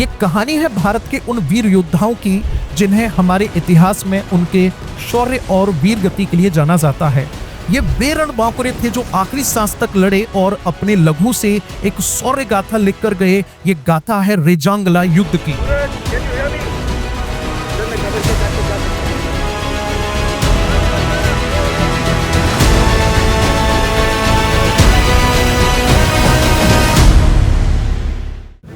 ये कहानी है भारत के उन वीर योद्धाओं की जिन्हें हमारे इतिहास में उनके शौर्य और वीर गति के लिए जाना जाता है। ये वे रणबांकुरे थे जो आखिरी सांस तक लड़े और अपने लघु से एक शौर्य गाथा लिखकर गए। ये गाथा है रेजांगला युद्ध की।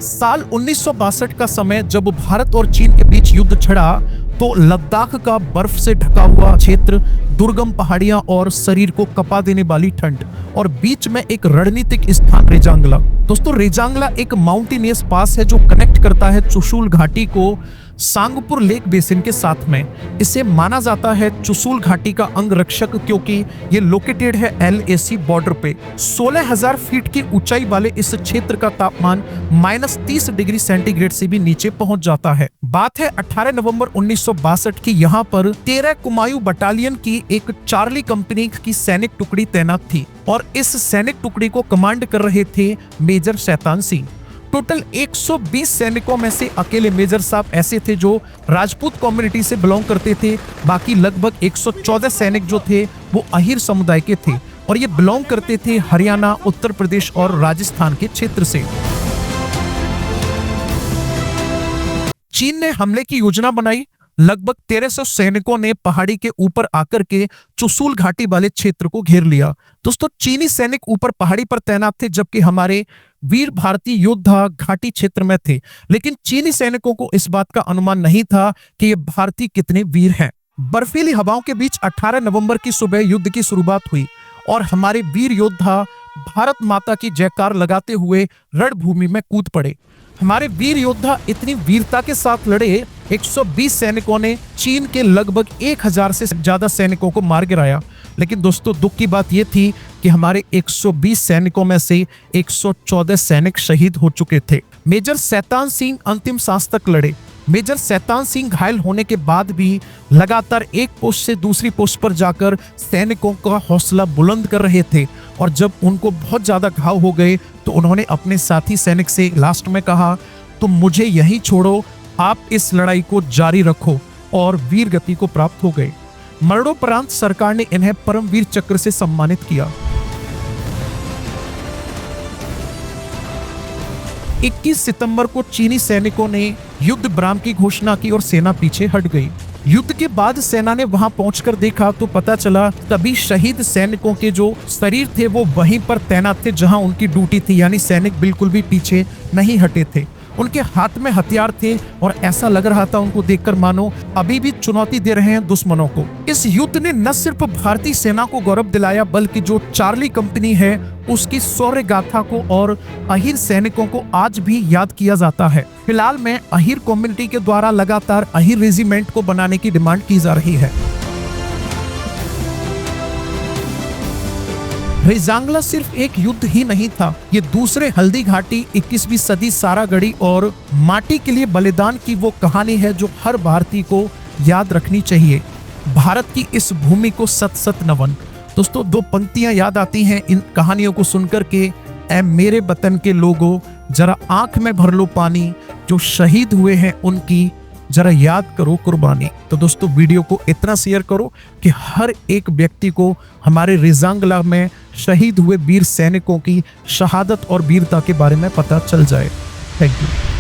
साल 1962 का समय जब भारत और चीन के बीच युद्ध छिड़ा तो लद्दाख का बर्फ से ढका हुआ क्षेत्र, दुर्गम पहाड़ियां और शरीर को कपा देने वाली ठंड और बीच में एक रणनीतिक स्थान रेजांगला। दोस्तों, रेजांगला एक माउंटेनियस पास है जो कनेक्ट करता है चुशूल घाटी को सांगपुर लेक बेसिन के साथ में। इसे माना जाता है चुशूल घाटी का अंगरक्षक क्योंकि ये लोकेटेड है LAC बॉर्डर पे। 16,000 फीट की ऊंचाई वाले इस क्षेत्र का तापमान -30 डिग्री सेंटीग्रेड से भी नीचे पहुंच जाता है। बात है 18 नवंबर 1962 की। यहाँ पर 13 कुमायूं बटालियन की एक चार्ली कंपनी की सैनिक टुकड़ी तैनात थी और इस सैनिक टुकड़ी को कमांड कर रहे थे मेजर शैतान सिंह। टोटल 120 सैनिकों में से अकेले मेजर साहब ऐसे थे जो राजपूत कम्युनिटी से बिलोंग करते थे। बाकी लगभग 114 सैनिक जो थे वो अहीर समुदाय के थे और ये बिलोंग करते थे हरियाणा, उत्तर प्रदेश और राजस्थान के क्षेत्र से। चीन ने हमले की योजना बनाई। लगभग 1300 सैनिकों ने पहाड़ी के ऊपर आकर के चुशूल घाटी वाले क्षेत्र को घेर लिया। दोस्तों, चीनी सैनिक ऊपर पहाड़ी पर तैनात थे जबकि हमारे वीर भारतीय योद्धा घाटी क्षेत्र में थे। लेकिन चीनी सैनिकों को इस बात का अनुमान नहीं था कि ये भारतीय कितने वीर हैं। बर्फीली हवाओं के बीच 18 नवंबर की सुबह युद्ध की शुरुआत हुई और हमारे वीर योद्धा भारत माता की जयकार लगाते हुए रणभूमि में कूद पड़े। हमारे वीर योद्धा इतनी वीरता के साथ लड़े, 120 सैनिकों ने चीन के लगभग 1000 से ज्यादा सैनिकों को मार गिराया। लेकिन दोस्तों, दुख की बात यह थी कि हमारे 120 सैनिकों में से 114 सैनिक शहीद हो चुके थे। मेजर शैतान सिंह अंतिम सांस तक लड़े। मेजर शैतान सिंह घायल होने के बाद भी लगातार एक पोस्ट से दूसरी पोस्ट पर जाकर सैनिकों का हौसला बुलंद कर रहे थे और जब उनको बहुत ज्यादा घाव हो गए तो उन्होंने अपने साथी सैनिक से लास्ट में कहा, तुम मुझे यहीं छोड़ो, आप इस लड़ाई को जारी रखो, और वीर गति को प्राप्त हो गए। मरणोपरांत सरकार ने इन्हें परमवीर चक्र से सम्मानित किया। 21 सितंबर को चीनी सैनिकों ने युद्ध विराम की घोषणा की और सेना पीछे हट गई। युद्ध के बाद सेना ने वहां पहुंचकर देखा तो पता चला तभी शहीद सैनिकों के जो शरीर थे वो वहीं पर तैनात थे जहां उनकी ड्यूटी थी, यानी सैनिक बिल्कुल भी पीछे नहीं हटे थे। उनके हाथ में हथियार थे और ऐसा लग रहा था उनको देखकर मानो अभी भी चुनौती दे रहे हैं दुश्मनों को। इस युद्ध ने न सिर्फ भारतीय सेना को गौरव दिलाया बल्कि जो चार्ली कंपनी है उसकी शौर्य गाथा को और अहीर सैनिकों को आज भी याद किया जाता है। फिलहाल में अहीर कम्युनिटी के द्वारा लगातार अहीर रेजिमेंट को बनाने की डिमांड की जा रही है। रेजांगला सिर्फ एक युद्ध ही नहीं था, ये दूसरे हल्दी घाटी, 21वीं सदी सारागढ़ी और माटी के लिए बलिदान की वो कहानी है जो हर भारतीय को याद रखनी चाहिए। भारत की इस भूमि को सत सत नमन। दोस्तों, दो पंक्तियां याद आती हैं इन कहानियों को सुनकर के, ऐ मेरे वतन के लोगों जरा आंख में भर लो पानी, जो शहीद हुए हैं उनकी जरा याद करो कुर्बानी। तो दोस्तों, वीडियो को इतना शेयर करो कि हर एक व्यक्ति को हमारे रेजांगला में शहीद हुए वीर सैनिकों की शहादत और वीरता के बारे में पता चल जाए। Thank you.